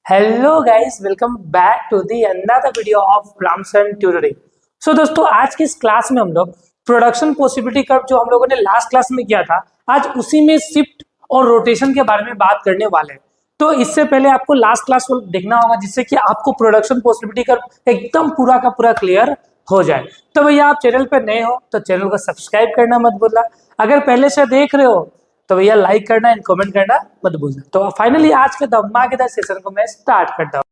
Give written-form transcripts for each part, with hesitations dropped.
Hello guys, welcome back to the another video of Ramsan tutoring. So दोस्तों, आज की इस क्लास में हम लोग प्रोडक्शन पॉसिबिलिटी कर्व जो हम लोगों ने लास्ट क्लास में किया था, आज उसी में शिफ्ट और रोटेशन के बारे में बात करने वाले हैं। तो इससे पहले आपको लास्ट क्लास को देखना होगा, जिससे कि आपको प्रोडक्शन पॉसिबिलिटी कर्व एकदम पूरा का पूरा क्लियर हो जाए। तो भैया, आप चैनल पर नए हो तो चैनल को सब्सक्राइब करना मत भूलना। अगर पहले से देख रहे हो तो भैया लाइक करना एंड कमेंट करना मत भूलना। तो फाइनली आज के धमाकेदार सेशन को मैं स्टार्ट करता हूँ।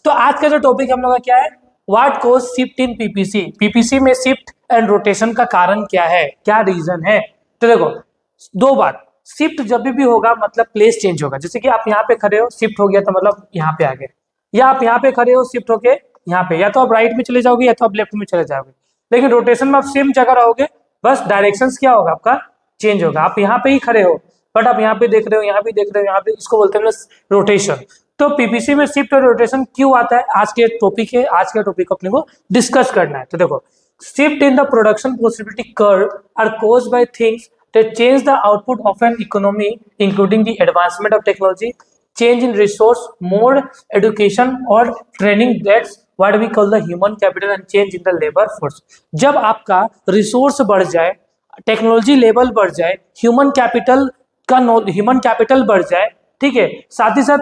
तो आज का जो टॉपिक हम लोग का क्या है, what causes shift in PPC. PPC में शिफ्ट एंड रोटेशन का कारण क्या है, क्या रीजन है। तो देखो, दो बात, शिफ्ट जब भी होगा मतलब प्लेस चेंज होगा। जैसे कि आप यहाँ पे खड़े हो, शिफ्ट हो गया तो मतलब यहाँ पे आ गए, या आप यहाँ पे खड़े हो, शिफ्ट होके यहाँ पे, या तो आप राइट में चले जाओगे या तो आप लेफ्ट में चले जाओगे। लेकिन रोटेशन में आप सेम जगह रहोगे, बस डायरेक्शंस क्या होगा आपका, चेंज होगा। आप यहाँ पे ही खड़े हो बट आप यहाँ पे देख रहे हो, यहाँ पे देख रहे हो, यहाँ पे, इसको बोलते हैं रोटेशन। तो पीपीसी में शिफ्ट और रोटेशन क्यों आता है, आज के टॉपिक है। आज के टॉपिक को अपने को डिस्कस करना है। तो देखो, shift in the production possibility curve are caused by things that change the output of an economy, including the advancement of technology, change in resource mode, education or training, that's what we call the human capital, and change in the labor force। जब आपका resource बढ़ जाए, technology level बढ़ जाए, human capital बढ़ जाए, ठीक है, साथ ही साथ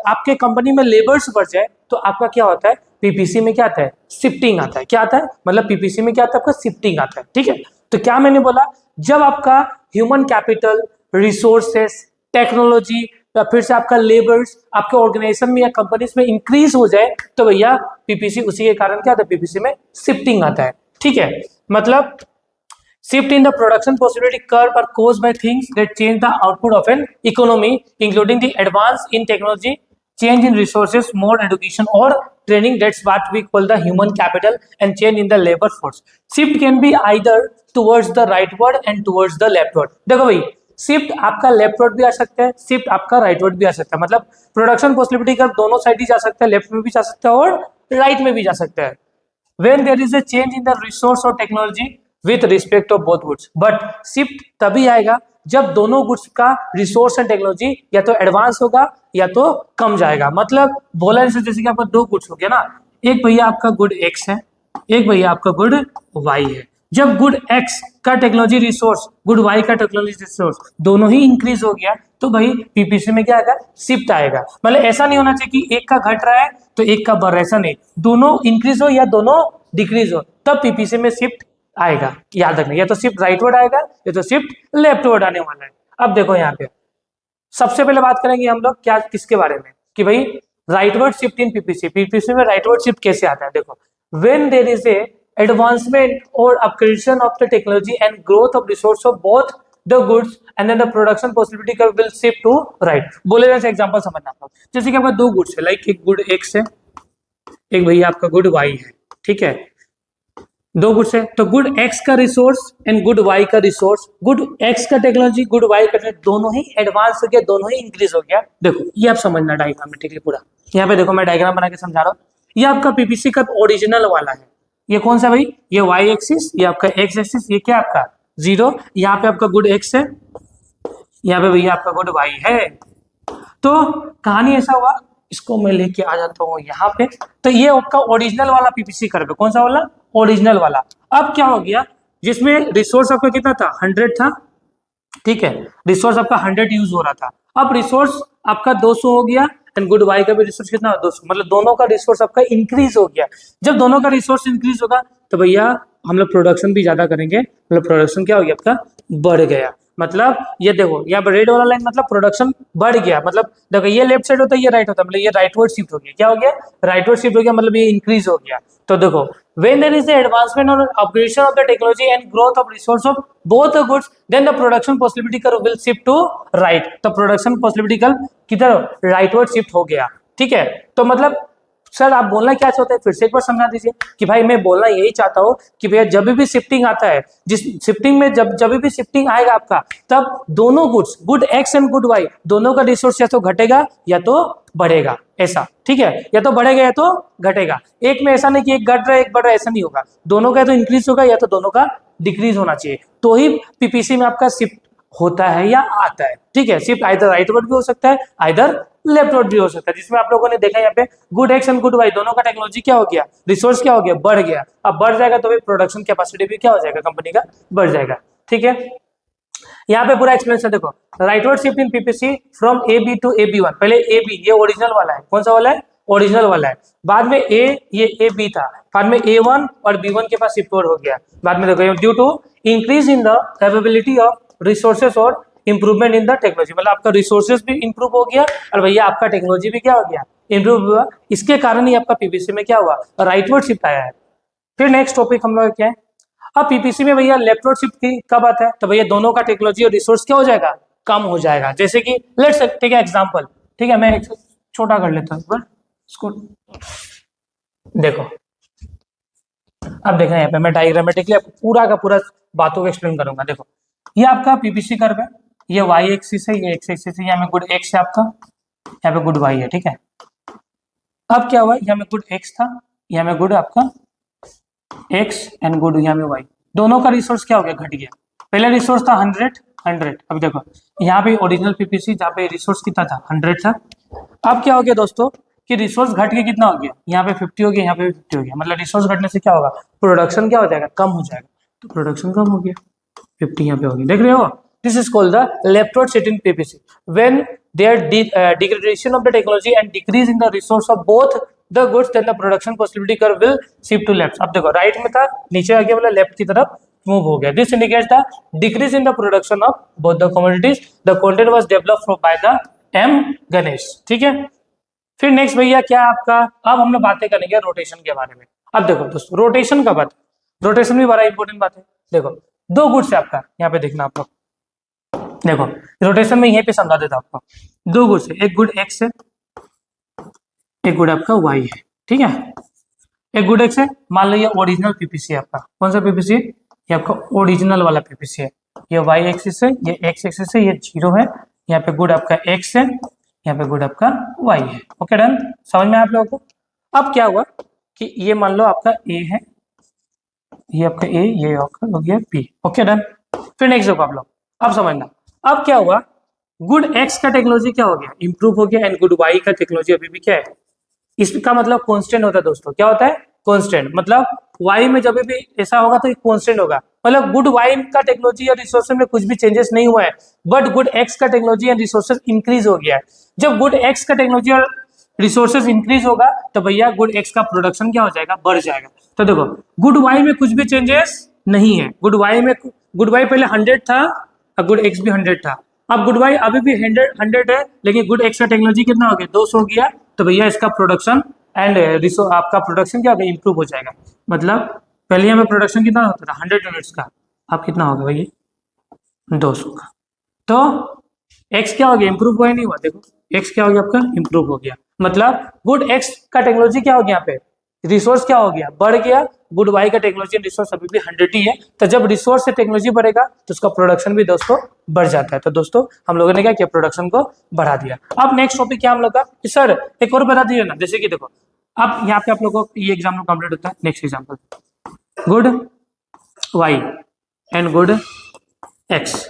आपके कंपनी में लेबर्स बढ़ जाए, तो आपका क्या होता है, पीपीसी में क्या आता है, शिफ्टिंग आता है। क्या आता है, मतलब पीपीसी में क्या आता है, आपका शिफ्टिंग आता है। ठीक है, तो क्या मैंने बोला, जब आपका ह्यूमन कैपिटल, रिसोर्सेस, टेक्नोलॉजी या फिर से आपका लेबर्स आपके ऑर्गेनाइजेशन में या कंपनीज में इंक्रीज हो जाए, तो भैया पीपीसी, उसी के कारण क्या आता है, पीपीसी में शिफ्टिंग आता है। ठीक है, मतलब shift in the production possibility curve are caused by things that change the output of an economy, including the advance in technology, change in resources, more education or training, that's what we call the human capital, and change in the labor force। shift can be either towards the rightward and towards the leftward। देखो भाई, shift आपका leftward भी आ सकता है, shift आपका rightward भी आ सकता है। मतलब प्रोडक्शन पॉसिबिलिटी कर्व दोनों साइड ही जा सकता है, लेफ्ट में भी जा सकता है और राइट में भी जा सकता है। when there is a change in the resource or technology with respect of both goods। But shift तभी आएगा जब दोनों गुड्स का रिसोर्स एंड टेक्नोलॉजी या तो एडवांस होगा या तो कम जाएगा। मतलब बोला जैसे कि आपका दो गुड्स हो गया ना, एक भैया आपका गुड एक्स है, एक भैया आपका गुड वाई है। जब गुड एक्स का टेक्नोलॉजी रिसोर्स, गुड वाई का टेक्नोलॉजी रिसोर्स दोनों ही इंक्रीज हो गया, तो भाई पीपीसी में क्या आएगा, शिफ्ट आएगा। मतलब ऐसा नहीं होना चाहिए कि एक का घट रहा है तो एक का बढ़ रहा है, ऐसा नहीं, दोनों इंक्रीज हो या दोनों डिक्रीज हो, तब पीपीसी में शिफ्ट आएगा। याद रखना, या तो शिफ्ट राइटवर्ड आएगा या तो शिफ्ट लेफ्टवर्ड आने वाला है। अब देखो यहाँ पे सबसे पहले बात करेंगे हम लोग क्या, किसके बारे में, कि भाई rightward shift in PPC. PPC में राइटवर्ड शिफ्ट कैसे आता है। देखो, when there is a advancement or accretion of the technology and growth of resource of both the goods, and then the production possibility curve will shift to right। बोले जैसे example समझना आप, जैसे कि आपका दो गुड्स है, लाइक एक गुड एक्स है, एक भैया आपका गुड वाई है। ठीक है, दो गुड्स है, तो गुड एक्स का रिसोर्स एंड गुड वाई का रिसोर्स, गुड एक्स का टेक्नोलॉजी, गुड वाई का दोनों ही एडवांस हो गया, दोनों ही इंक्रीज हो गया। देखो ये आप समझना डायग्रामेटिकली पूरा। यहाँ पे देखो मैं डायग्राम बना के समझा रहा हूँ। ये आपका पीपीसी का ओरिजिनल वाला है। ये कौन सा भाई, ये वाई एक्सिस, ये आपका एक्स एक्सिस, ये क्या आपका जीरो, यहाँ पे आपका गुड एक्स है, यहाँ पे भैया आपका गुड वाई है। तो कहानी ऐसा हुआ, इसको मैं लेके आ जाता हूँ यहाँ पे। तो ये आपका ओरिजिनल वाला पीपीसी कर्व है। कौन सा वाला, ओरिजिनल वाला। अब क्या हो गया, जिसमें रिसोर्स आपका कितना था, 100 था। ठीक है, रिसोर्स आपका 100 यूज हो रहा था। अब रिसोर्स आपका 200 हो गया, एंड गुड वाई का भी रिसोर्स कितना, 200। मतलब दोनों का रिसोर्स आपका इंक्रीज हो गया। जब दोनों का रिसोर्स इंक्रीज होगा तो भैया हम लोग प्रोडक्शन भी ज्यादा करेंगे। मतलब प्रोडक्शन क्या हो गया, आपका बढ़ गया। मतलब ये देखो, यहाँ पर रेड वाला लाइन मतलब प्रोडक्शन बढ़ गया। मतलब देखो, ये लेफ्ट साइड होता है, ये राइट होता है, मतलब ये राइटवर्ड शिफ्ट हो गया। क्या हो गया, राइटवर्ड शिफ्ट हो गया, मतलब ये इंक्रीज हो गया। तो देखो, when there is the advancement or upgradation of the technology and growth of resource of both the goods, then the production possibility curve will shift to right। तो production possibility curve किधर, rightward shift हो गया। ठीक है, तो मतलब sir आप बोलना क्या चाहते हैं, फिर से एक बार समझा दीजिए। कि भाई मैं बोलना यही चाहता हूँ कि भैया जब भी शिफ्टिंग आता है, जिस शिफ्टिंग में जब भी शिफ्टिंग आएगा आपका, तब दोनों goods, good X and good Y, दोनों का रिसोर्स या तो घटेगा या तो बढ़ेगा, ऐसा। ठीक है, या तो बढ़ेगा या तो घटेगा। एक में ऐसा नहीं कि एक घट रहा है एक बढ़ रहा है, ऐसा नहीं होगा। दोनों का या तो इंक्रीज होगा या तो दोनों का डिक्रीज होना चाहिए, तो ही पीपीसी में आपका शिफ्ट होता है या आता है। ठीक है, शिफ्ट आइदर राइटवर्ड भी हो सकता है, आइदर लेफ्टवर्ड भी हो सकता है, जिसमें आप लोगों ने देखा यहाँ पे good X and good Y दोनों का टेक्नोलॉजी क्या हो गया, रिसोर्स क्या हो गया, बढ़ गया। अब बढ़ जाएगा तो प्रोडक्शन कैपेसिटी भी क्या हो जाएगा, कंपनी का बढ़ जाएगा। ठीक है, यहाँ पे पूरा एक्सप्लेनेशन देखो, rightward shift in PPC from A B to A B one. पहले ए बी ये ओरिजिनल वाला है, कौन सा वाला है, ओरिजिनल वाला है। बाद में ये ए बी था, बाद में ए वन और बी वन के पास शिफ्ट हो गया। बाद में देखो due to increase in the availability of resources और इंप्रूवमेंट इन द टेक्नोलॉजी, मतलब आपका रिसोर्सेज भी इंप्रूव हो गया और भैया आपका टेक्नोलॉजी भी क्या हो गया, इंप्रूव हुआ। इसके कारण ही आपका पीपीसी में क्या हुआ, राइटवर्ड शिफ्ट आया है। फिर नेक्स्ट टॉपिक हम लोग क्या है, अब पीपीसी में भैया लेफ्टवर्ड शिफ्ट की कब आता है, तो भैया दोनों का टेक्नोलॉजी और रिसोर्स क्या हो जाएगा, कम हो जाएगा। जैसे कि लेट्स टेक एग्जांपल, ठीक है, मैं एक छोटा कर लेता हूं इसको, देखो अब देखना यहाँ पे मैं डायग्रामेटिकली पूरा का पूरा बातों को एक्सप्लेन करूंगा। देखो ये आपका पीपीसी कर्व है, ये वाई एक्सिस है, ये एक्स एक्सिस है, यहाँ में गुड एक्स है आपका, यहाँ पे गुड वाई है। ठीक है, अब क्या हुआ, यहाँ में गुड एक्स था, यहाँ में गुड आपका एक्स एंड गुड यहाँ में वाई, दोनों का रिसोर्स क्या हो गया, घट गया। पहले रिसोर्स था 100। अब देखो यहाँ पे ओरिजिनल पीपीसी जहाँ पे रिसोर्स कितना था, 100 था। अब क्या हो गया दोस्तों कि रिसोर्स घट के कितना हो गया, यहाँ पे 50 हो गया, यहाँ पे 50 हो गया। मतलब रिसोर्स घटने से क्या होगा, प्रोडक्शन क्या हो जाएगा, कम हो जाएगा। तो प्रोडक्शन कम हो गया, 50 यहाँ पे हो गया, देख रहे हो। This is called the leftward shift in PPC when there degradation of the technology and decrease in the resource of both the goods, then the production possibility curve will shift to left. अब देखो right में था, नीचे आ गया, मतलब left की तरफ move हो गया। This indicates the decrease in the production of both the commodities, the content was developed by the M Ganesh. ठीक है, फिर नेक्स्ट भैया क्या आपका, अब हम लोग बातें करेंगे रोटेशन के बारे में। अब देखो दोस्तों रोटेशन का बात, रोटेशन भी बड़ा इंपॉर्टेंट बात है। देखो दो गुड्स है आपका, यहाँ पे देखना आप लोग, देखो रोटेशन में यहीं पे समझा देता आपको। दो गुड्स है, एक गुड एक्स है, एक गुड आपका वाई है। ठीक है, एक गुड एक्स है, मान लो ये ओरिजिनल पीपीसी है आपका, कौन सा पीपीसी है, ये आपका ओरिजिनल वाला पीपीसी है। ये वाई एक्सिस है, ये एक्स एक्सिस है, ये 0 है, यहाँ पे गुड आपका एक्स है, यहाँ पे गुड आपका वाई है। ओके डन, समझ में आप लोगों को। अब क्या हुआ कि ये मान लो आपका ए है, ये आपका ए, ये आपका हो गया बी। ओके डन, फिर नेक्स्ट देखो आप लोग, अब समझना। अब क्या हुआ, गुड एक्स का टेक्नोलॉजी क्या हो गया, इंप्रूव हो गया, एंड गुड वाई का टेक्नोलॉजी अभी भी क्या है, इसका मतलब कांस्टेंट होता है दोस्तों। क्या होता है, कांस्टेंट। मतलब वाई में जब भी ऐसा होगा तो कांस्टेंट होगा, मतलब गुड वाई का टेक्नोलॉजी और रिसोर्सेज में कुछ भी चेंजेस नहीं हुआ है, बट गुड एक्स का टेक्नोलॉजी एंड रिसोर्सेज इंक्रीज हो गया है। जब गुड एक्स का टेक्नोलॉजी और रिसोर्सेज इंक्रीज होगा तो भैया गुड एक्स का प्रोडक्शन क्या हो जाएगा, बढ़ जाएगा। तो देखो गुड वाई में कुछ भी चेंजेस नहीं है, गुड वाई में, गुड वाई पहले 100 था और गुड एक्स भी 100 था। अब गुड वाई अभी भी 100 है, लेकिन गुड एक्स का टेक्नोलॉजी कितना हो गया, 200 हो गया। तो भैया इसका प्रोडक्शन एंड आपका प्रोडक्शन क्या होगा, इंप्रूव हो जाएगा। मतलब पहले हमें प्रोडक्शन कितना होता था 100 यूनिट्स का, अब कितना होगा भैया 200 का। तो एक्स क्या हो गया, इंप्रूव हुआ ही नहीं हुआ, देखो एक्स क्या हो गया आपका, इंप्रूव हो गया। मतलब गुड एक्स का टेक्नोलॉजी क्या हो गया, यहाँ पे रिसोर्स क्या हो गया, बढ़ गया। गुड वाई का टेक्नोलॉजी रिसोर्स अभी भी 100 ही है। तो जब रिसोर्स से टेक्नोलॉजी बढ़ेगा तो उसका प्रोडक्शन भी दोस्तों बढ़ जाता है। तो दोस्तों हम लोगों ने क्या किया, प्रोडक्शन को बढ़ा दिया। अब नेक्स्ट टॉपिक क्या हम लोग का, सर एक और बता दीजिए ना। जैसे कि देखो अब यहाँ पे आप लोगों को ये एग्जाम्पल कंप्लीट होता है। Next example, good Y and good X.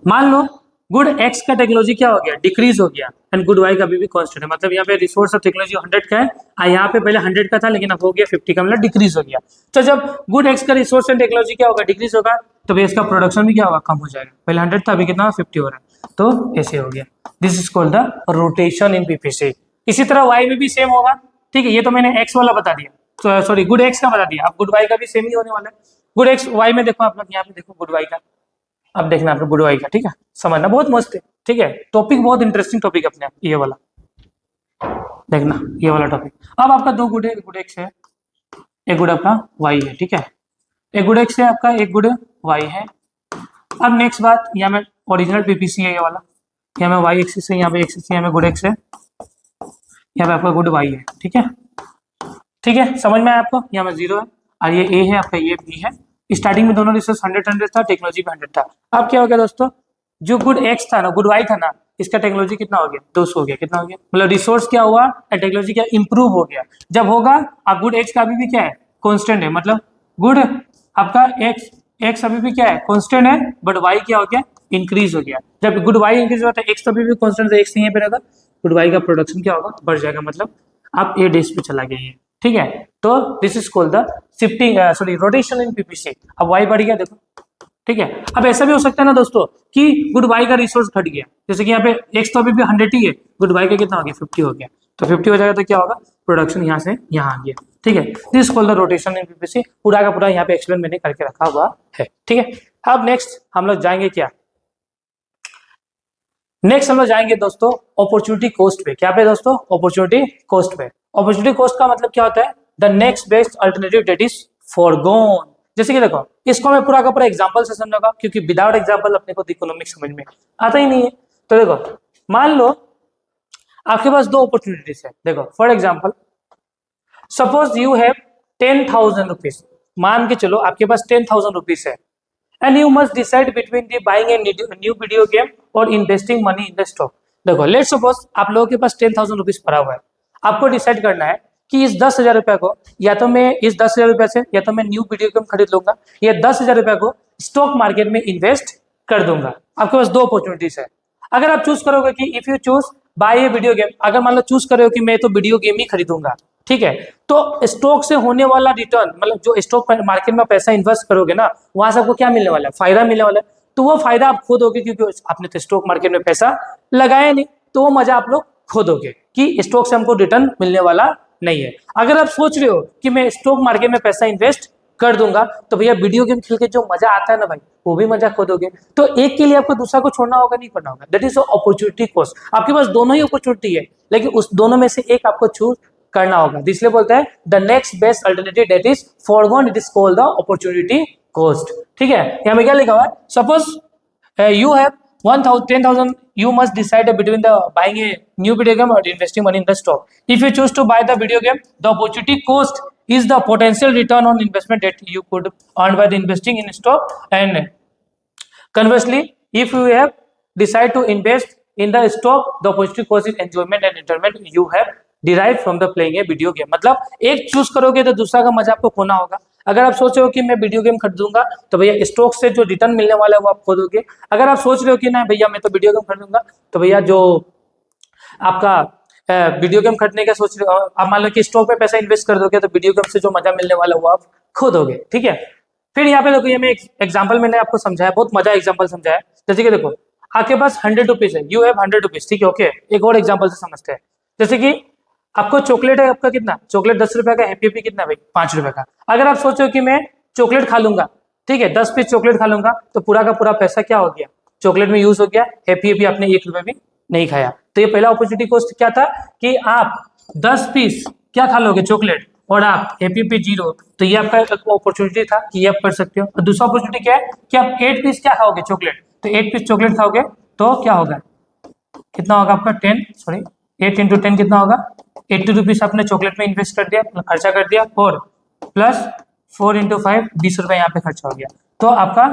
मान लो गुड एक्स का टेक्नोलॉजी क्या हो गया, डिक्रीज हो गया, एंड गुड वाई का अभी भी कांस्टेंट है। मतलब यहाँ पे रिसोर्स ऑफ टेक्नोलॉजी 100 का है, यहाँ पे पहले 100 का था लेकिन अब हो गया 50 का, मतलब डिक्रीज हो गया। तो जब गुड एक्स का रिसोर्स एंड टेक्नोलॉजी क्या होगा, डिक्रीज होगा, तो भैया इसका प्रोडक्शन भी क्या होगा, कम हो जाएगा। पहले 100 था, अभी कितना 50 हो रहा है, तो ऐसे हो गया। This is called the rotation in PPC. इसी तरह वाई में भी सेम होगा। ठीक है, ये तो मैंने एक्स वाला बता दिया, तो सॉरी गुड एक्स का बता दिया, अब गुड वाई का भी सेम ही होने वाला है। गुड एक्स वाई में देखो आप लोग, यहाँ पे देखो गुड वाई का, अब देखना आपको गुड वाई का। ठीक है, समझना, बहुत मस्त है। ठीक है, टॉपिक बहुत इंटरेस्टिंग टॉपिक अपने आप, ये वाला देखना, ये वाला टॉपिक। अब आपका दो गुड है, गुड एक्स है, एक गुड आपका वाई है। ठीक है, एक गुड एक्स है आपका, एक गुड वाई है। अब नेक्स्ट बात, यहाँ में ओरिजिनल पीपीसी है ये वाला, यहाँ में वाई एक्सिस है, यहाँ पे एक्सिस है, यहाँ में गुड एक्स है, यहाँ पे आपका गुड वाई है। ठीक है, ठीक है, समझ में आया आपको। यहाँ में 0 है और ये ए है आपका, ये बी है। स्टार्टिंग में दोनों रिसोर्स 100 था, टेक्नोलॉजी भी 100 था। अब क्या हो गया दोस्तों, जो गुड एक्स था ना, गुड वाई था ना, इसका टेक्नोलॉजी कितना हो गया, 200 हो गया। कितना हो गया, मतलब रिसोर्स क्या हुआ, टेक्नोलॉजी क्या इंप्रूव हो गया। जब होगा, अब गुड एक्स का अभी भी क्या है, कांस्टेंट है। मतलब गुड आपका एक्स एक्स अभी भी क्या है, कांस्टेंट है, बट वाई क्या हो गया, इंक्रीज हो गया। जब गुड वाई इंक्रीज होता है, एक्स अभी भी कांस्टेंट है, एक्स यहीं पे रहेगा, गुड वाई का प्रोडक्शन क्या होगा, बढ़ जाएगा, मतलब आप ए डेज पे चला गया ये, ठीक है। तो this is called the shifting sorry rotation in PPC. अब वाई बढ़ गया देखो, ठीक है। अब ऐसा भी हो सकता है ना दोस्तों कि गुड वाई का रिसोर्स घट गया, जैसे कि यहाँ पे एक्स तो अभी भी 100 ही है, गुड वाई का कितना हो गया, 50 हो गया, तो 50 हो जाएगा तो क्या होगा, प्रोडक्शन यहाँ से यहाँ आ गया, ठीक है। This called the rotation in PPC, पूरा का पूरा यहाँ पे एक्सप्लेन मैंने करके रखा हुआ है, ठीक है। अब नेक्स्ट हम लोग जाएंगे क्या, नेक्स्ट हम लोग जाएंगे दोस्तों अपॉर्चुनिटी कॉस्ट पे। क्या पे दोस्तों, अपॉर्चुनिटी कॉस्ट पे। अपॉर्चुनिटी कॉस्ट का मतलब क्या होता है, the next best alternative that is foregone. जैसे कि देखो, इसको मैं पूरा का पूरा एग्जांपल से समझाऊंगा, क्योंकि विदाउट एग्जांपल अपने को इकोनॉमिक्स समझ में आता ही नहीं है। तो देखो, मान लो आपके पास दो अपॉर्चुनिटीज है, देखो for example suppose you have 10,000 rupees, मान के चलो आपके पास 10,000 रुपीज है, and you must decide between the buying a new video game or investing money in the stock। देखो लेट सपोज आप लोगों के पास 10,000 रुपीज पड़ा हुआ है, आपको डिसाइड करना है कि इस 10,000 रुपए को या तो मैं इस 10,000 रुपए से या तो मैं न्यू वीडियो गेम खरीद लूंगा, या 10,000 रुपए को स्टॉक मार्केट में इन्वेस्ट कर दूंगा। आपके पास दो अपॉर्चुनिटीज है। अगर आप चूज करोगे कि if you choose buy a video game, अगर मान लो चूज करो कि मैं तो वीडियो गेम ही खरीदूंगा, ठीक है, तो स्टॉक से होने वाला रिटर्न, मतलब जो स्टॉक मार्केट में पैसा इन्वेस्ट करोगे ना, वहां से आपको क्या मिलने वाला है, फायदा मिलने वाला है। तो वो फायदा आप खो दोगे, क्योंकि आपने तो स्टॉक मार्केट में पैसा लगाया नहीं, तो वो मजा आप लोग खो दोगे कि स्टॉक से हमको रिटर्न मिलने वाला नहीं है। अगर आप सोच रहे हो कि मैं स्टॉक मार्केट में पैसा इन्वेस्ट कर दूंगा, तो भैया वीडियो गेम खेल के जो मजा आता है ना भाई, वो भी मजा खो दोगे। तो एक के लिए आपको दूसरा को छोड़ना होगा, नहीं करना होगा, दैट इज अपॉर्चुनिटी कॉस्ट। आपके पास दोनों ही अपॉर्चुनिटी है, लेकिन उस दोनों में से एक आपको चूज करना होगा, इसलिए बोलते हैं the next best alternative that is foregone, it is called the opportunity cost, ठीक है। यहाँ पे क्या लिखा हुआ है, suppose you have 10,000, you must decide between the buying a new video game or investing money in the stock. If you choose to buy the video game, the opportunity cost is the potential return on investment that you could earn by the investing in stock, and conversely if you have decide to invest in the stock, the opportunity cost is enjoyment and entertainment you have derived from the playing a video game। मतलब एक choose करोगे तो दूसरा का मजा आपको खोना होगा। अगर आप सोच रहे हो कि मैं वीडियो गेम खरीदूंगा, तो भैया स्टॉक से जो रिटर्न मिलने वाला है वो आप खो दोगे। अगर आप सोच रहे हो कि ना भैया मैं तो वीडियो गेम खरीदूंगा, तो भैया जो आपका वीडियो गेम खरीदने का सोच रहे हो, आप मान लो कि स्टॉक पे पैसा इन्वेस्ट कर दोगे, तो वीडियो गेम से जो मजा मिलने वाला है वो आप खो दोगे, ठीक है। फिर यहाँ पे देखो, ये मैं एग्जाम्पल मैंने आपको समझाया, बहुत मजा एग्जाम्पल समझाया। जैसे कि देखो आपके पास 100 रुपीज है, यू हैव 100 रुपीज, ठीक है, ओके। एक और एग्जाम्पल से समझते हैं, जैसे कि आपको चॉकलेट है, आपका कितना चॉकलेट, 10 रुपए का, हैप्पी हैप्पी कितना भाई, 5 रुपए का। अगर आप सोचो कि मैं चॉकलेट खा लूंगा, ठीक है, 10 पीस चॉकलेट खा लूंगा, तो पूरा का पूरा पैसा क्या हो गया, चॉकलेट में यूज हो गया, हैप्पी हैप्पी आपने 1 रुपए भी नहीं खाया। तो ये पहला अपॉर्चुनिटी कॉस्ट क्या था कि आप 10 पीस क्या खा लोगे, चॉकलेट, और आप हैप्पी पे 0, तो ये आपका अपॉर्चुनिटी था कि ये आप कर सकते हो। और दूसरा अपॉर्चुनिटी क्या है कि आप 8 पीस क्या खाओगे, चॉकलेट, तो 8 पीस चॉकलेट खाओगे तो क्या होगा, कितना होगा आपका 8 इंटू 10 कितना होगा, 80 रुपीज आपने चॉकलेट में इन्वेस्ट कर दिया, खर्चा कर दिया, और प्लस 4 इंटू 5 20 रुपए यहाँ पे खर्चा हो गया। तो आपका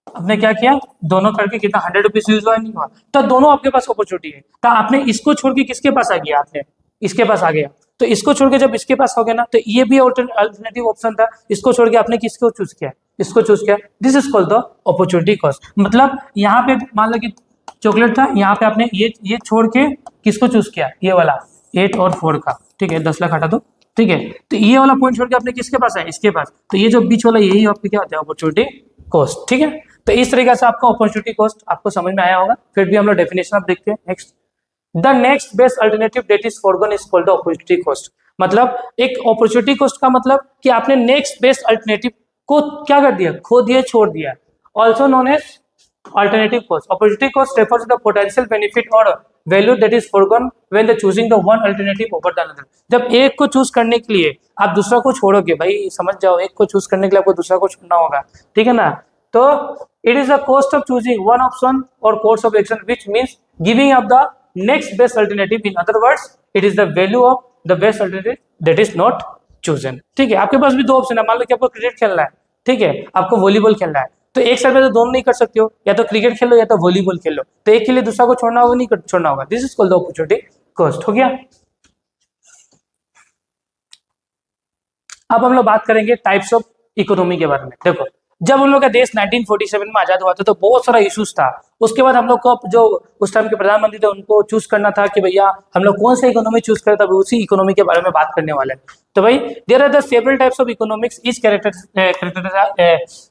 आपने क्या किया, दोनों करके कितना 100 रुपीज यूज हुआ, नहीं हुआ। तो दोनों आपके पास अपॉर्चुनिटी है, तो आपने इसको छोड़ के किसके पास आ गया, आपने इसके पास आ गया, तो इसको छोड़ के जब इसके पास हो गया ना, तो ये भी अल्टरनेटिव ऑप्शन था, इसको छोड़ के आपने किसको चूज किया, इसको चूज किया। This is called the opportunity cost. मतलब यहाँ पे मान लो कि चॉकलेट था, यहाँ पे आपने ये छोड़ के किसको चूज किया, ये वाला 8 और 4 का, ठीक है, 10 लाख हटा दो, ठीक है। तो ये वाला पॉइंट छोड़ के आपने किसके पास है, इसके पास, तो ये जो बीच वाला यही आपके क्या होता है, अपॉर्चुनिटी कॉस्ट, ठीक है। तो इस तरीके से आपका अपॉर्चुनिटी कॉस्ट आपको समझ में आया होगा। फिर भी हम लोग डेफिनेशन आप देखते हैं। Next, the next best alternative that is foregone is called the opportunity cost. मतलब एक अपॉर्चुनिटी कॉस्ट का मतलब कि आपने नेक्स्ट बेस्ट अल्टरनेटिव को क्या कर दिया, खो दिया, छोड़ दिया। Also known as alternative cost, opportunity cost refers to the potential benefit or value that is foregone when the choosing the one alternative over the another। जब एक को चूज करने के लिए आप दूसरा को छोड़ोगे, भाई समझ जाओ, एक को चूज करने के लिए आपको दूसरा को छोड़ना होगा, ठीक है ना। तो it is the cost of choosing one option or course of action which means giving up the next best alternative। in other words it is the value of the best alternative that is not chosen। ठीक है, आपके पास भी दो option है, मान लो कि आपको cricket खेलना है, ठीक है, आपको वॉलीबॉल खेलना है, तो एक साइड में तो दोनों नहीं कर सकते हो, या तो क्रिकेट खेल लो या तो वॉलीबॉल खेल लो, तो एक के लिए दूसरा को छोड़ना होगा, नहीं छोड़ना होगा। This is called the opportunity cost. हो गया। अब हम लोग बात करेंगे टाइप्स ऑफ इकोनॉमी के बारे में। देखो जब हम लोग का देश 1947 में आजाद हुआ था तो बहुत सारा इश्यूज था। उसके बाद हम लोग को जो उस टाइम के प्रधानमंत्री थे उनको चूज करना था कि भैया हम लोग कौन सा इकोनॉमी चूज करें, तब उसी इकोनॉमी के बारे में बात करने वाले हैं। तो भाई there are the several types of economics is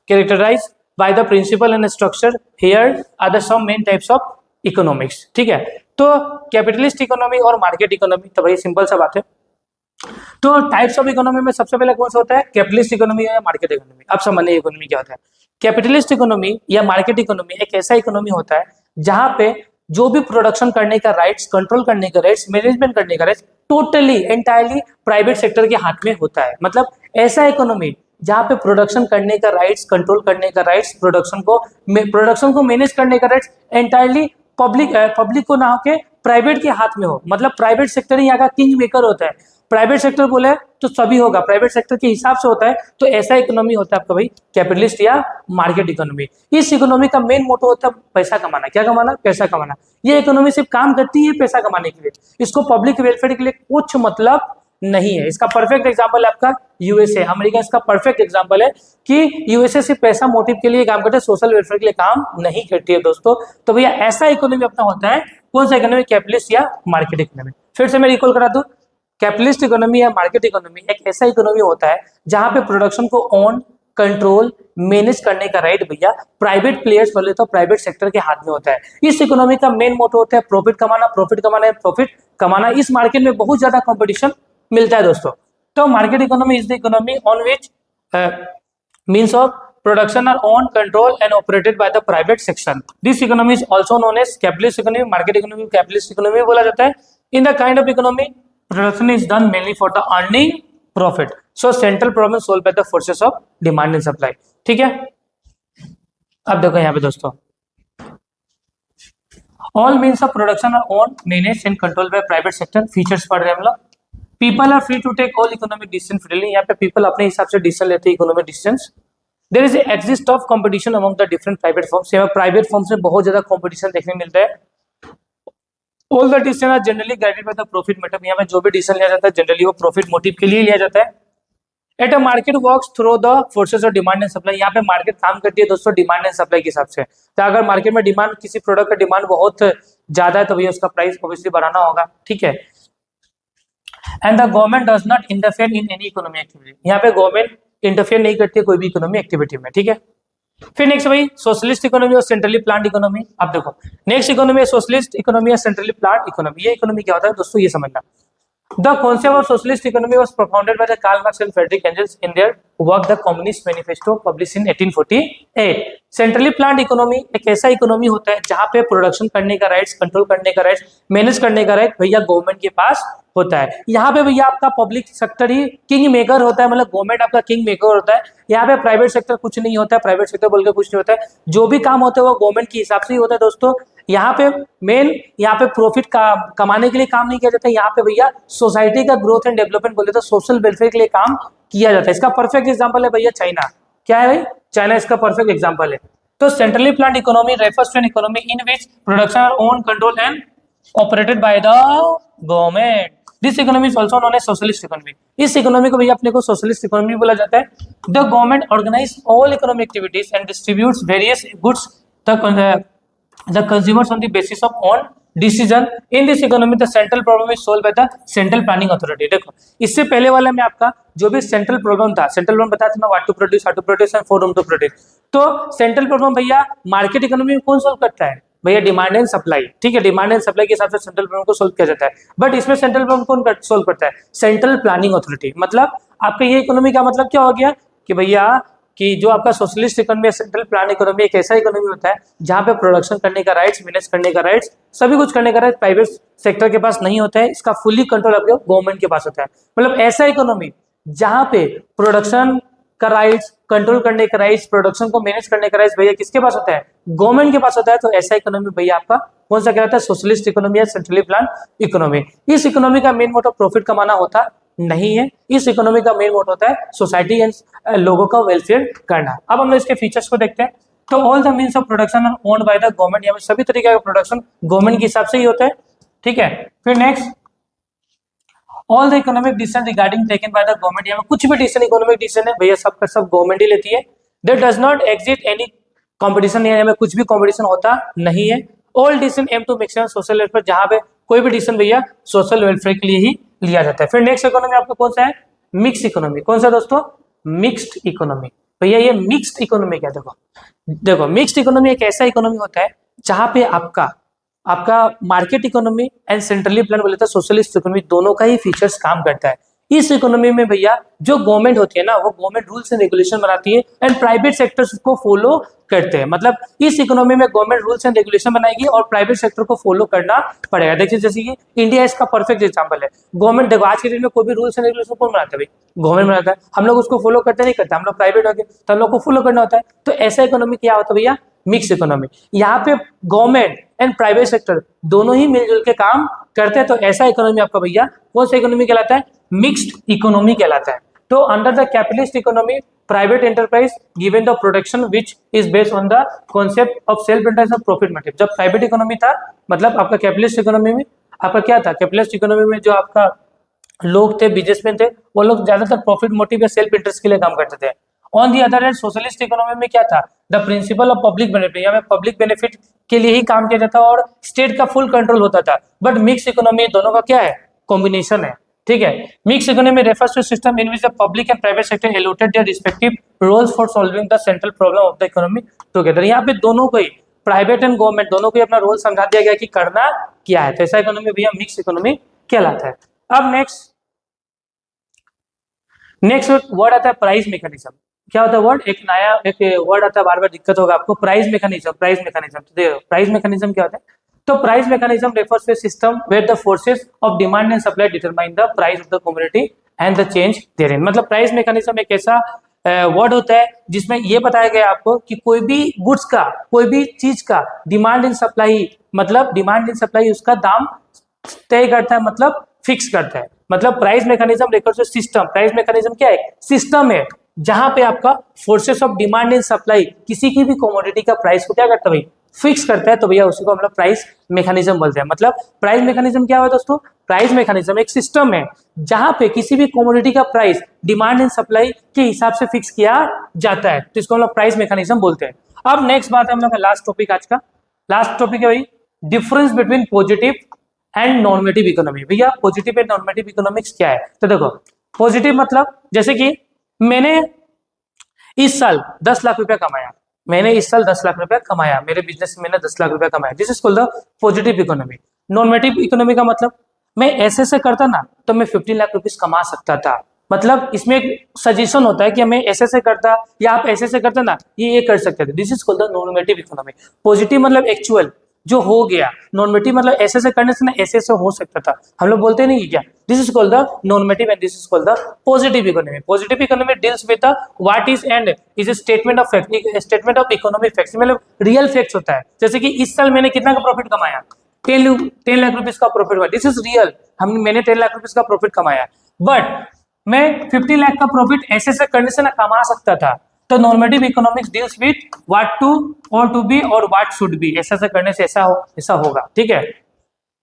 characterised by the principle and structure, here are the some main types of economics. ठीक है, तो कैपिटलिस्ट इकोनॉमी और मार्केट इकोनॉमी, तो भाई सिंपल सा बात है। तो टाइप्स ऑफ इकोनॉमी में सबसे पहले कौन सा होता है, कैपिटलिस्ट इकोनॉमी या मार्केट इकोनॉमी। अब समझिए इकोनॉमी क्या होता है। कैपिटलिस्ट इकोनॉमी या मार्केट इकोनॉमी एक ऐसा इकोनॉमी होता है जहां पे जो भी प्रोडक्शन करने का राइट्स, कंट्रोल करने का राइट्स, मैनेजमेंट करने का rights totally entirely private sector के हाथ में होता है। मतलब ऐसा इकोनॉमी जहां पे प्रोडक्शन करने का राइट्स, कंट्रोल करने का राइट्स, प्रोडक्शन को मैनेज करने का राइट्स एंटायरली पब्लिक को ना होके प्राइवेट के हाथ में हो। मतलब प्राइवेट सेक्टर ही यहाँ का किंग मेकर होता है। प्राइवेट सेक्टर बोले तो सभी होगा, प्राइवेट सेक्टर के हिसाब से होता है। तो ऐसा इकोनॉमी होता है आपका भाई कैपिटलिस्ट या मार्केट इकोनॉमी। इस इकोनॉमी का मेन मोटो होता है पैसा कमाना। क्या कमाना? पैसा कमाना। ये इकोनॉमी सिर्फ काम करती है पैसा कमाने के लिए, इसको पब्लिक वेलफेयर के लिए कुछ मतलब नहीं है। इसका परफेक्ट एग्जांपल है आपका यूएसए, अमेरिका इसका परफेक्ट एग्जांपल है कि यूएसए सिर्फ पैसा मोटिव के लिए काम करते हैं, सोशल वेलफेयर के लिए काम नहीं करती है दोस्तों। तो भैया ऐसा इकोनॉमी अपना होता है, कौन सा इकोनॉमी? कैपिटलिस्ट या मार्केट इकोनॉमी। फिर से मैं रिकॉल करा दूं, कैपिटलिस्ट इकोनॉमी या मार्केट इकोनॉमी एक ऐसा इकोनॉमी होता है जहां पे प्रोडक्शन को ऑन, कंट्रोल, मैनेज करने का राइट भैया प्राइवेट प्लेयर्स बोले तो प्राइवेट सेक्टर के हाथ में होता है। इस इकोनॉमी का मेन मोटो होता है प्रॉफिट कमाना, प्रॉफिट कमाना, प्रॉफिट कमाना। इस मार्केट में बहुत ज्यादा कंपटीशन मिलता है दोस्तों। तो market economy is the economy on which means of production are owned, controlled and operated by the private section. This economy is also known as capitalist economy. Market economy capitalist economy बोला जाता है। In the kind of economy, production is done mainly for the earning profit. So central problem solved by the forces of demand and supply. ठीक है, अब देखो यहाँ पे दोस्तों, all means of production are owned, managed and controlled by private sector. Features पढ़ रहे हैं हम लोग। People are free to take all economic decision freely. यहाँ पे people अपने हिसाब से डिसीजन लेते हैं, economic decisions. There is exist of competition among the different private firms. यहाँ प्राइवेट फर्म्स में बहुत ज्यादा कंपटीशन देखने मिलता है। All the decisions are generally guided by the profit motive. यहाँ पे जो भी डिसीजन लिया जाता है जनरली वो प्रॉफिट मोटिव के लिए लिया जाता है। At a market works through the forces of demand and supply. यहाँ पे मार्केट काम करती है दोस्तों डिमांड एंड सप्लाई के हिसाब से। तो अगर मार्केट में डिमांड, किसी प्रोडक्ट का डिमांड बहुत ज्यादा है तो भैया उसका प्राइस ऑब्वियसली बढ़ाना होगा। ठीक है, and the government does not interfere in any economic activity. यहाँ पे गवर्नमेंट इंटरफेयर नहीं करती है कोई भी इकोनॉमी एक्टिविटी में। ठीक है, फिर नेक्स्ट भाई सोशलिस्ट इकोनॉमी और सेंट्रली प्लान्ड इकोनॉमी। अब देखो नेक्स्ट इकोनॉमी है सोशलिस्ट इकोनॉमी या सेंट्रली प्लान्ड इकोनॉमी। ये इकोनॉमी क्या होता है दोस्तों, ये समझना। The concept of socialist economy was propounded by the Karl Marx and Friedrich Engels in their work The Communist Manifesto published in 1848। Centrally planned economy एक ऐसा इकोनॉमी होता है जहां पे प्रोडक्शन करने का राइट्स, कंट्रोल करने का राइट्स, मैनेज करने का राइट भैया गवर्नमेंट के पास होता है। यहाँ पे भैया आपका पब्लिक सेक्टर ही किंग मेकर होता है, मतलब गवर्नमेंट आपका किंग मेकर होता है। यहाँ पे प्राइवेट सेक्टर कुछ नहीं होता है, प्राइवेट सेक्टर बोल के कुछ नहीं होता है। जो भी काम होता है वो गवर्नमेंट के हिसाब से ही होता है दोस्तों। यहाँ पे मेन, यहाँ पे प्रॉफिट का कमाने के लिए काम नहीं किया जाता है। यहाँ पे भैया सोसाइटी का ग्रोथ एंड डेवलपमेंट बोले तो सोशल वेलफेयर के लिए काम किया जाता है। इसका परफेक्ट एग्जांपल है भैया चाइना। क्या है भाई? चाइना इसका परफेक्ट एग्जांपल है। तो centrally planned economy refers to an economy in which production are owned, control and operated by the government. This economy is also known as socialist economy. इस economy को भैया अपने को सोशलिस्ट इकोनॉमी बोला जाता है। The government organise all economic activities and distributes various goods the consumers on the basis of own decision. In this economy the central problem is solved by the central planning authority। देखो इससे पहले वाला में आपका जो भी central problem था, central problem बताया था ना, what to produce, how to produce and for whom to produce. तो सेंट्रल प्रॉब्लम भैया मार्केट इकोनॉमी में कौन सोल्व करता है भैया? Demand and supply. ठीक है, डिमांड एंड सप्लाई के हिसाब से सेंट्रल प्रॉब्लम को सोल्व किया जाता है। बट इसमें सेंट्रल प्रॉब्लम कौन सोल्व करता है? Central planning authority. मतलब आपका ये इकोनॉमी का मतलब क्या हो गया कि भैया कि जो आपका socialist economy, central plan economy एक ऐसा इकोनॉमी होता है जहां पे प्रोडक्शन करने का राइट्स, मैनेज करने का राइट्स, सभी कुछ करने का राइट्स प्राइवेट सेक्टर के पास नहीं होता है। इसका फुल्ली कंट्रोल आपके गवर्नमेंट के पास होता है। मतलब ऐसा इकोनॉमी जहां पे प्रोडक्शन का राइट्स, कंट्रोल करने का राइट्स, प्रोडक्शन को मैनेज करने का राइट्स भैया किसके पास होता है? गवर्नमेंट के पास होता है। तो ऐसा इकोनॉमी भैया आपका कौन सा कहलाता है? सोशलिस्ट इकोनॉमी या सेंट्रली प्लान इकोनॉमी। इस इकोनॉमी का मेन मोटिव प्रॉफिट कमाना होता नहीं है। इस इकोनॉमी का मेन मोटिव होता है सोसाइटी एंड लोगों का वेलफेयर करना। अब हम लोग इसके फीचर्स को देखते हैं। तो all the means of production are owned by the government. यहाँ पे सभी तरीके का प्रोडक्शन गवर्नमेंट के हिसाब से ही होता है। ठीक है, फिर next all the economic decision regarding taken by the government. यहाँ पे कुछ भी डिसीजन, इकोनॉमिक डिसीजन है भैया सब का सब गवर्नमेंट ही लेती है। There does not exist any competition, यानी में कुछ भी कंपटीशन होता नहीं है। All decision aim to maximum social welfare, जहां पे कोई भी डिसीजन भैया सोशल वेलफेयर के लिए ही लिया जाता है। फिर नेक्स्ट इकोनॉमी आपका कौन सा है? Mix economy. कौन सा दोस्तों? Mixed economy. भैया ये मिक्स्ड इकोनॉमी क्या? देखो देखो मिक्स्ड इकोनॉमी एक ऐसा इकोनॉमी होता है जहां पे आपका आपका market economy and centrally plan बोले तो सोशलिस्ट इकोनॉमी दोनों का ही फीचर्स काम करता है। इस इकोनॉमी में भैया जो गवर्नमेंट होती है ना, वो गवर्नमेंट रूल्स एंड रेगुलेशन बनाती है एंड प्राइवेट सेक्टर्स को फॉलो करते हैं। मतलब इस इकोनॉमी में गवर्नमेंट रूल्स एंड रेगुलेशन बनाएगी और प्राइवेट सेक्टर को फॉलो करना पड़ेगा। देखिए जैसे कि इंडिया इसका परफेक्ट एग्जांपल है। गवर्नमेंट देखो आज के दिन में कोई भी रूल्स एंड रेगुलेशन कौन बनाता है भाई? गवर्नमेंट बनाता है। हम लोग उसको फॉलो करते नहीं करते, हम लोग प्राइवेट हो गए तो हम लोग को फॉलो करना होता है। तो ऐसा इकोनॉमी क्या होता है भैया? Mix economy. यहाँ पे गवर्नमेंट एंड प्राइवेट सेक्टर दोनों ही मिलजुल के काम करते हैं। तो ऐसा इकोनॉमी आपका भैया कौन सा इकोनॉमी कहलाता है? मिक्स्ड इकोनॉमी कहलाता है। तो under the capitalist economy private enterprise given the production which is based on the concept of self interest और प्रॉफिट मोटिव। जब प्राइवेट इकोनॉमी था, मतलब आपका कैपिटलिस्ट इकोनॉमी में आपका क्या था? कैपिटलिस्ट इकोनॉमी में जो आपका लोग थे, बिजनेसमैन थे, वो लोग ज्यादातर प्रॉफिट मोटिव या सेल्फ इंटरेस्ट के लिए काम करते थे। On the other hand socialist economy में क्या था? The principle of public benefit, यहाँ पब्लिक बेनिफिट के लिए ही काम किया जाता और स्टेट का फुल कंट्रोल होता था। बट मिक्स इकोनॉमी दोनों का क्या है? कॉम्बिनेशन है। ठीक है, mix economy refers to system in which the public and private sector allotted their respective roles for solving the central problem of the economy together. यहाँ पे दोनों को ही, प्राइवेट एंड गवर्नमेंट दोनों को ही अपना रोल समझा दिया गया कि करना क्या है। तो ऐसा इकोनॉमी भैया मिक्स इकोनॉमी कहलाता है। अब नेक्स्ट वर्ड आता है प्राइस मैकेनिज्म। क्या होता है वर्ड? एक नया एक वर्ड आता है, बार बार दिक्कत होगा आपको। Price mechanism. प्राइस मैकेनिज्म तो देखो प्राइस मैकेनिज्म क्या होता है? तो price mechanism refers to system where the forces of demand and supply determine the price of the commodity and the change therein. मतलब प्राइस मैकेनिज्म एक ऐसा वर्ड होता है जिसमें ये बताया गया आपको कि कोई भी गुड्स का, कोई भी चीज का डिमांड एंड सप्लाई, मतलब डिमांड एंड सप्लाई उसका दाम तय करता है, मतलब फिक्स करता है। मतलब price mechanism refers to system. Price mechanism क्या है? सिस्टम है जहां पे आपका forces of demand and supply किसी की भी कमोडिटी का प्राइस को क्या करता है भाई? फिक्स करता है। तो भैया उसी को हम लोग प्राइस मैकेनिज्म बोलते हैं। मतलब प्राइस मैकेनिज्म क्या हुआ दोस्तों? प्राइस मैकेनिज्म एक सिस्टम है जहां पे किसी भी कमोडिटी का प्राइस डिमांड एंड सप्लाई के हिसाब से फिक्स किया जाता है। तो इसको हम लोग प्राइस मैकेनिज्म बोलते हैं। अब नेक्स्ट बात है हम लोग का लास्ट टॉपिक, आज का लास्ट टॉपिक है भाई difference between positive and normative economy. भैया पॉजिटिव एंड नॉर्मेटिव इकोनॉमिक्स क्या है? तो देखो पॉजिटिव मतलब जैसे कि मैंने इस साल 10 लाख रुपया कमाया, मैंने इस साल 10 लाख रुपया कमाया, मेरे बिजनेस में मैंने 10 लाख रुपया कमाया, this is called the positive economy. Normative economy का मतलब मैं ऐसे करता ना तो मैं 15 लाख रुपीस कमा सकता था। मतलब इसमें एक सजेशन होता है कि मैं ऐसे करता या आप ऐसे करते ना, ये कर सकते थे। This is called the normative economy. Positive मतलब एक्चुअल जो हो गया, नॉर्मेटिव मतलब ऐसे करने से ना ऐसे हो सकता था, हम लोग बोलते नहीं क्या? This is called the normative and this is called the positive economy. Positive economy deals with the what is and is a statement of fact, statement of economic facts, मतलब रियल फैक्ट्स होता है। जैसे कि इस साल मैंने कितना का प्रॉफिट कमाया? 10 लाख रुपीस का प्रॉफिट हुआ, दिस इज रियल। मैंने 10 लाख रुपीस का प्रॉफिट कमाया, बट मैं 50 लाख का प्रॉफिट ऐसे करने से ना कमा सकता था। तो normative economics deals with what to और टू बी और व्हाट शुड बी, ऐसा करने से ऐसा होगा। ठीक है,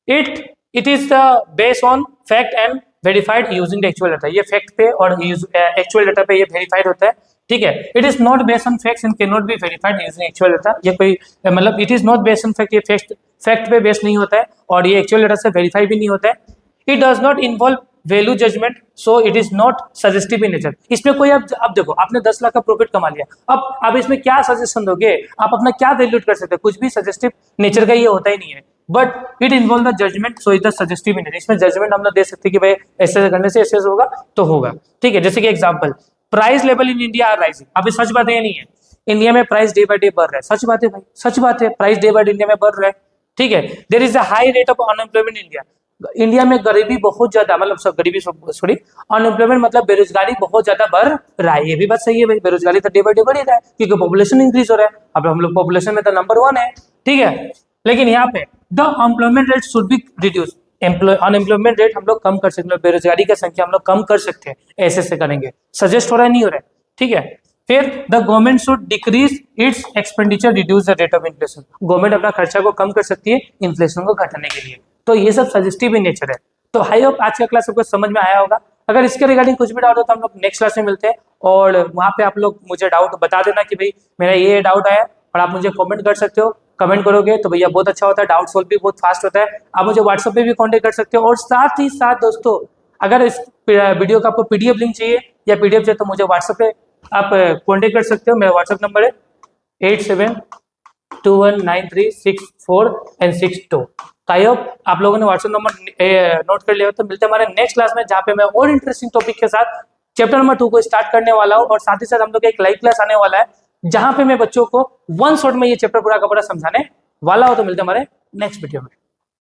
it is the based on fact and verified using the actual data. ये फैक्ट पे और एक्चुअल डाटा पे ये वेरीफाइड होता है। ठीक है, it is not based on facts and can not be verified using actual data. ये कोई मतलब it is not based on fact, ये फैक्ट पे बेस्ड नहीं होता है और ये एक्चुअल डाटा से वेरीफाई भी नहीं होता है। It does not involve value judgement, so it is not suggestive in nature. इसमें कोई अब देखो आपने 10 लाख का प्रॉफिट कमा लिया, अब इसमें क्या सजेशन दोगे? आप अपना क्या वैल्यूट कर सकते हैं? कुछ भी सजेस्टिव नेचर का ये होता ही नहीं है। But it involve the judgement, so it the suggestive in nature. इसमें जजमेंट हम लोग दे सकते हैं कि भाई ऐसे करने से ऐसे होगा तो होगा। ठीक है, जैसे कि example, price level in India are rising. अब ये सच बात है या नहीं है? इंडिया में प्राइस डे बाय डे बढ़ रहा है, सच बात है भाई, सच बात है, price day by day India में बढ़ रहा है। ठीक है, there is a high rate of unemployment in India. India में गरीबी बहुत ज्यादा, मतलब सब गरीबी सॉरी अनएम्प्लॉयमेंट मतलब बेरोजगारी बहुत ज्यादा बढ़ रहा है। ये भी बात सही है भाई, बेरोजगारी तो डे बाय डे बढ़ ही रहा है क्योंकि पॉपुलेशन इंक्रीज हो रहा है। अब हम लोग पॉपुलेशन में तो नंबर 1 है। ठीक है, लेकिन यहाँ पे the employment rate should be reduce. Unemployment rate हम लोग कम कर सकते हैं, बेरोजगारी की संख्या हम लोग कम कर सकते हैं, ऐसे करेंगे। सजेस्ट हो रहा है नहीं हो रहा है? ठीक है, फिर the government should decrease its expenditure reduce the rate of inflation. Government अपना खर्चा को कम कर सकती है इन्फ्लेशन को घटाने के लिए। तो ये सब सजेस्टिव इन नेचर है। तो आई होप आज का क्लास सबको समझ में आया होगा। अगर इसके रिगार्डिंग कुछ भी डाउट हो तो हम लोग नेक्स्ट क्लास में मिलते हैं, और वहाँ पे आप लोग मुझे डाउट बता देना कि भाई मेरा ये डाउट आया, और आप मुझे कमेंट कर सकते हो। कमेंट करोगे तो भैया बहुत अच्छा होता है, डाउट सॉल्व भी बहुत फास्ट होता है। आप मुझे व्हाट्सएप पे भी कांटेक्ट कर सकते हो। और साथ ही साथ दोस्तों, अगर इस वीडियो का आपको पीडीएफ लिंक चाहिए या पीडीएफ चाहिए तो मुझे व्हाट्सएप पे आप कांटेक्ट कर सकते हो। मेरा व्हाट्सएप नंबर है 87219364 आई होप आप लोगों ने व्हाट्सएप नंबर नोट कर लिया हो। तो मिलते हैं हमारे नेक्स्ट क्लास में, जहाँ पे मैं और इंटरेस्टिंग टॉपिक के साथ चैप्टर नंबर 2 को स्टार्ट करने वाला हूँ। और साथ ही साथ हम लोग एक लाइव क्लास आने वाला है, जहां पे मैं बच्चों को वन शॉट में ये चैप्टर पूरा का पूरा समझाने वाला हूँ। तो मिलते हैं हमारे नेक्स्ट वीडियो में।